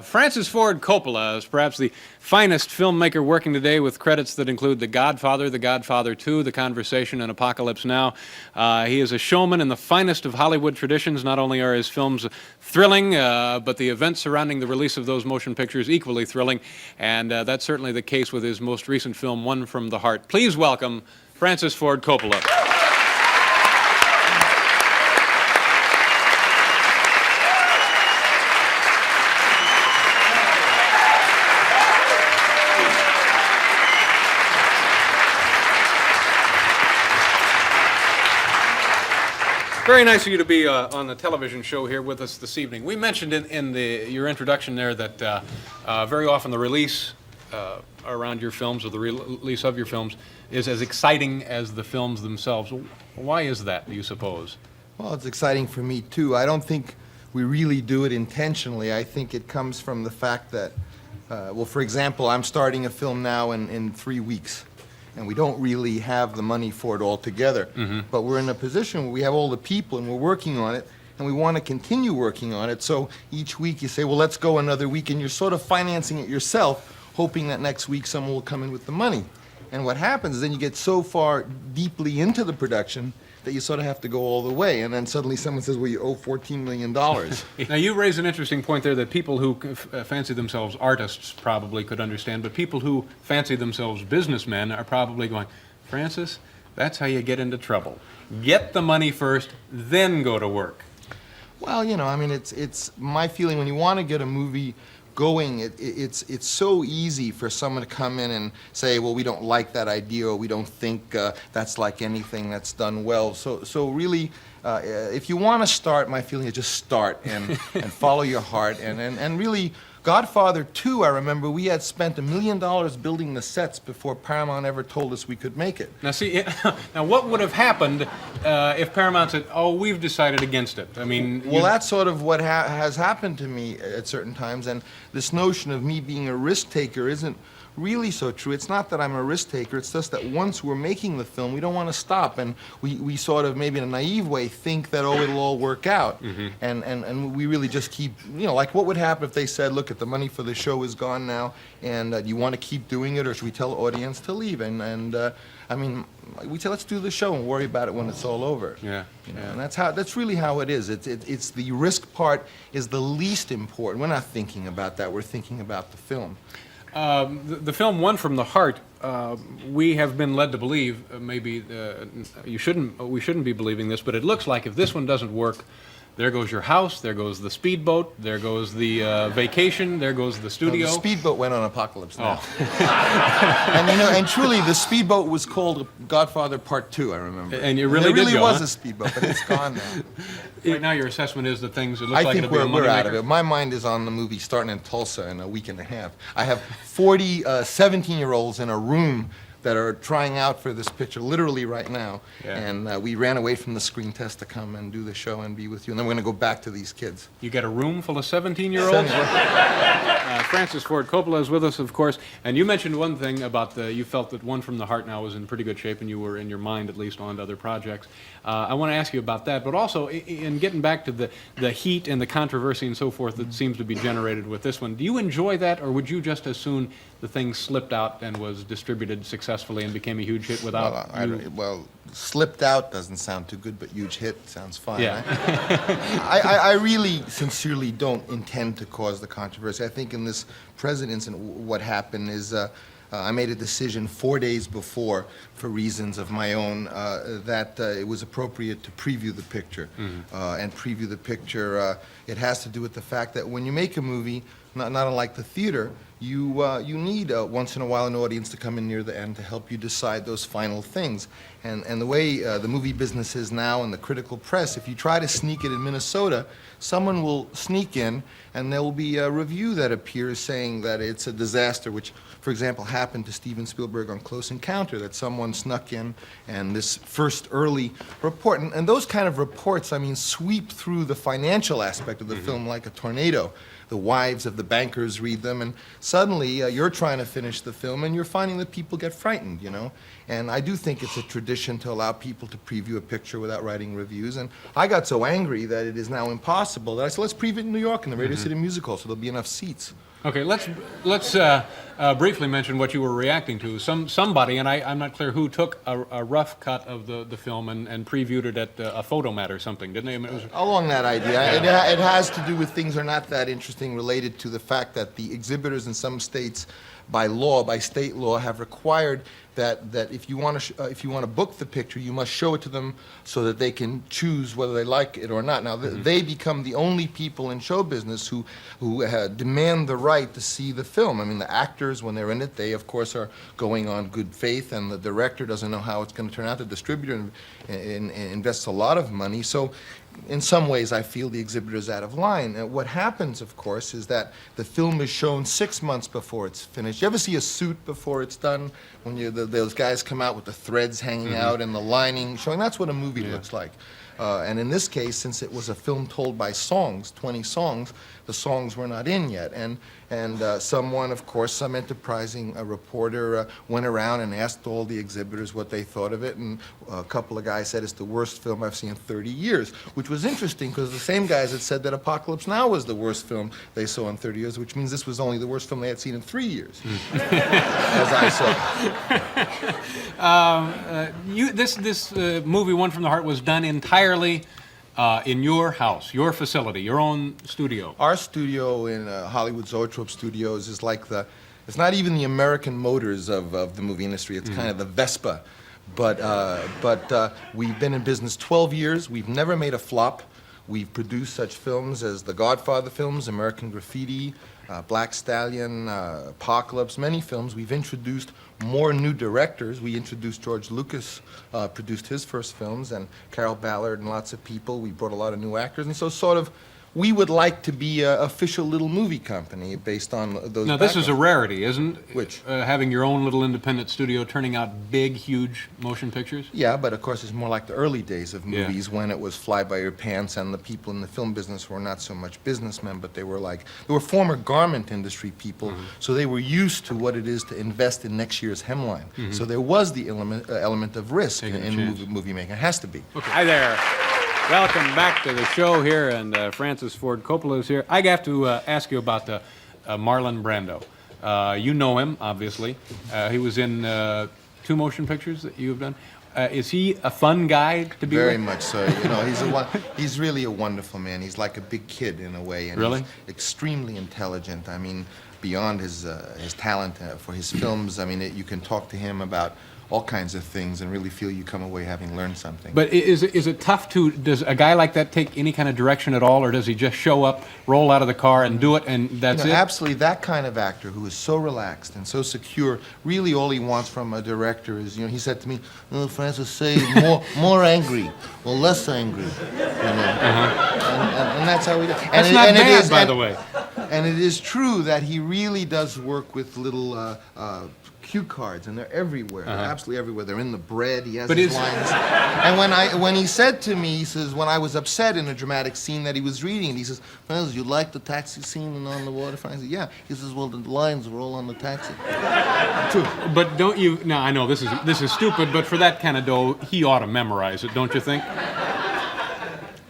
Francis Ford Coppola is perhaps the finest filmmaker working today, with credits that include The Godfather, The Godfather 2, The Conversation, and Apocalypse Now. He is a showman in the finest of Hollywood traditions. Not only are his films thrilling, but the events surrounding the release of those motion pictures equally thrilling, and that's certainly the case with his most recent film, One from the Heart. Please welcome Francis Ford Coppola. Very nice of you to be on the television show here with us this evening. We mentioned in your introduction there that very often the release around your films, or the release of your films, is as exciting as the films themselves. Why is that, do you suppose? Well, it's exciting for me too. I don't think we really do it intentionally. I think it comes from the fact that, well, for example, I'm starting a film now in 3 weeks. And we don't really have the money for it all together. But we're in a position where we have all the people and we're working on it, and we want to continue working on it. So each week you say, well, let's go another week, and you're sort of financing it yourself, hoping that next week someone will come in with the money. And what happens is then you get so far deeply into the production that you sort of have to go all the way, and then suddenly someone says, well, you owe $14 million. Now, you raise an interesting point there that people who fancy themselves artists probably could understand, but people who fancy themselves businessmen are probably going, Francis, that's how you get into trouble. Get the money first, then go to work. Well, you know, I mean, it's my feeling when you want to get a movie going, it's so easy for someone to come in and say, well, we don't like that idea, or we don't think that's like anything that's done well. So really, if you want to start, my feeling is just start and follow your heart. And really, Godfather 2, I remember we had spent $1 million building the sets before Paramount ever told us we could make it. Now see, now what would have happened if Paramount said, oh, we've decided against it? I mean... Well, that's sort of what has happened to me at certain times, and this notion of me being a risk taker isn't really so true. It's not that I'm a risk taker, it's just that once we're making the film, we don't want to stop, and we sort of, maybe in a naive way, think that, oh, it'll all work out. And we really just keep, you know, like what would happen if they said, look, the money for the show is gone now, and do you want to keep doing it, or should we tell the audience to leave? And I mean, we say, let's do the show and worry about it when it's all over. Yeah. You know, and that's really how it is. It's the risk part is the least important. We're not thinking about that. We're thinking about the film. The film One from the Heart, we have been led to believe, maybe we shouldn't be believing this, but it looks like if this one doesn't work, there goes your house, there goes the speedboat, there goes the vacation, there goes the studio. No, the speedboat went on Apocalypse Now. And you know, and truly, the speedboat was called Godfather Part 2, I remember. And you really there did was huh? a speedboat, but it's gone now. Right now, your assessment is that things, it looks I like think it'll be a money we're out maker. of it. My mind is on the movie starting in Tulsa in a week and a half. I have 40 17-year-olds in a room that are trying out for this picture literally right now. Yeah. And we ran away from the screen test to come and do the show and be with you. And then we're going to go back to these kids. You got a room full of 17-year-olds? Francis Ford Coppola is with us, of course. And you mentioned one thing about you felt that One from the Heart now was in pretty good shape, and you were, in your mind at least, on to other projects. I want to ask you about that, but also in getting back to the heat and the controversy and so forth that seems to be generated with this one. Do you enjoy that, or would you just as soon the thing slipped out and was distributed successfully and became a huge hit without well, slipped out doesn't sound too good, but huge hit sounds fine. Yeah. I really sincerely don't intend to cause the controversy. I think in this present incident, what happened is I made a decision 4 days before, for reasons of my own, that it was appropriate to preview the picture. And preview the picture, it has to do with the fact that when you make a movie, not unlike the theater, you need once in a while an audience to come in near the end to help you decide those final things. And the way the movie business is now and the critical press, if you try to sneak it in Minnesota, someone will sneak in and there will be a review that appears saying that it's a disaster, which, for example, happened to Steven Spielberg on Close Encounter, that someone snuck in and this first early report. And those kind of reports, I mean, sweep through the financial aspect of the film like a tornado. the wives of the bankers read them, and suddenly you're trying to finish the film, and you're finding that people get frightened, you know. And I do think it's a tradition to allow people to preview a picture without writing reviews. And I got so angry that it is now impossible that I said, let's preview it in New York in the Radio City Music Hall, so there'll be enough seats. Okay, let's briefly mention what you were reacting to. Somebody, and I'm not clear who, took a rough cut of the film and previewed it at a Photomat or something, didn't they? I mean, it was... Along that idea. It has to do with things that are not that interesting, related to the fact that the exhibitors in some states, by law, by state law, have required that if you want to book the picture, you must show it to them so that they can choose whether they like it or not. Now, they become the only people in show business who demand the right to see the film. I mean, the actors, when they're in it, they, of course, are going on good faith, and the director doesn't know how it's going to turn out. The distributor invests a lot of money. So, in some ways, I feel the exhibitor is out of line. And what happens, of course, is that the film is shown 6 months before it's finished. You ever see a suit before it's done? When those guys come out with the threads hanging out and the lining showing? That's what a movie looks like. And in this case, since it was a film told by songs, 20 songs, the songs were not in yet. And someone, of course, some enterprising reporter went around and asked all the exhibitors what they thought of it, and a couple of guys said it's the worst film I've seen in 30 years, which was interesting because the same guys had said that Apocalypse Now was the worst film they saw in 30 years, which means this was only the worst film they had seen in 3 years, as I saw. This movie, One from the Heart, was done entirely in your house, your facility, your own studio. Our studio in Hollywood Zoetrope Studios is like it's not even the American Motors of the movie industry. It's kind of the Vespa. But we've been in business 12 years. We've never made a flop. We've produced such films as the Godfather films, American Graffiti, Black Stallion, Apocalypse, many films. We've introduced more new directors. We introduced George Lucas, produced his first films, and Carol Ballard and lots of people. We brought a lot of new actors, and so sort of we would like to be an official little movie company based on those. Now, this is a rarity, isn't it? Which? Having your own little independent studio turning out big, huge motion pictures? Yeah, but of course it's more like the early days of movies when it was fly by your pants, and the people in the film business were not so much businessmen, but they were former garment industry people, so they were used to what it is to invest in next year's hemline. So there was the element of risk in movie making. It has to be. Okay. Hi there. Welcome back to the show here, and Francis Ford Coppola is here. I have to ask you about Marlon Brando. You know him, obviously. He was in 2 motion pictures that you have done. Is he a fun guy to be with? Very much so. You know, he's really a wonderful man. He's like a big kid in a way, and really? He's extremely intelligent. I mean, beyond his talent for his films, I mean, you can talk to him about all kinds of things and really feel you come away having learned something. But is it tough does a guy like that take any kind of direction at all, or does he just show up, roll out of the car and do it, and that's it? Absolutely, that kind of actor who is so relaxed and so secure, really all he wants from a director is, he said to me, oh, Francis, say more angry, or less angry, and that's how he does. That's not bad, by the way. And it is true that he really does work with little cue cards, and they're everywhere. They're absolutely everywhere. They're in the bread. He has his lines. And when he said to me, he says, when I was upset in a dramatic scene that he was reading, he says, Francis, you like the taxi scene and on the waterfront? I said, yeah. He says, well, the lines are all on the taxi. True. But don't you? Now I know this is stupid, but for that kind of dough, he ought to memorize it, don't you think?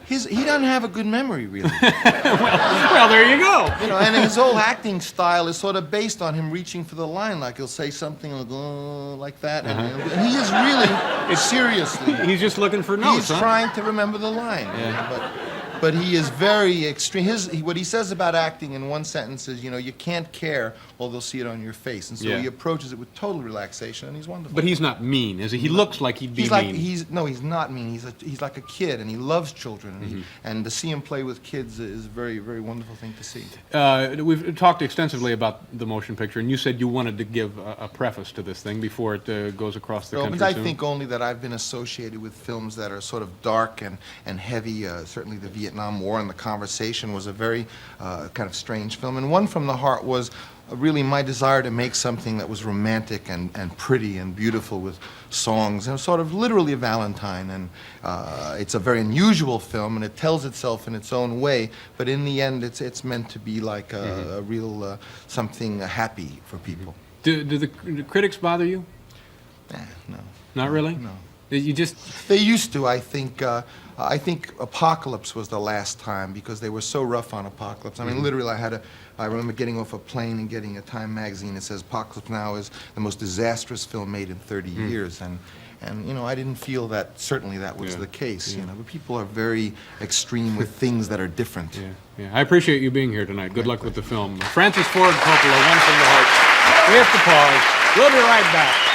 He doesn't have a good memory, really. well, there you go. And his whole acting style is sort of based on him reaching for the line. Like he'll say something, he'll go like that, and he is really seriously. He's just looking for notes. He's trying to remember the line. Yeah. But he is very extreme. What he says about acting in one sentence is, you can't care, or they'll see it on your face. And so he approaches it with total relaxation, and he's wonderful. But he's not mean, is he? He looks like he'd be mean. He's not mean. He's like a kid, and he loves children. And to see him play with kids is a very, very wonderful thing to see. We've talked extensively about the motion picture, and you said you wanted to give a preface to this thing before it goes across the country I soon. think only that I've been associated with films that are sort of dark and heavy, certainly the Vietnam Vietnam War and the conversation was a very kind of strange film. And One from the Heart was really my desire to make something that was romantic and pretty and beautiful with songs, and sort of literally a Valentine. And it's a very unusual film, and it tells itself in its own way, but in the end it's meant to be like a real something happy for people. Do the critics bother you? No. Not really? No. You just... They used to. I think Apocalypse was the last time, because they were so rough on Apocalypse. I mean, literally, I remember getting off a plane and getting a Time magazine that says Apocalypse Now is the most disastrous film made in 30 years, and you know, I didn't feel that certainly that was the case. You know, but people are very extreme with things that are different. Yeah. I appreciate you being here tonight. Good luck with the film. Francis Ford Coppola, One from the Heart. We have to pause. We'll be right back.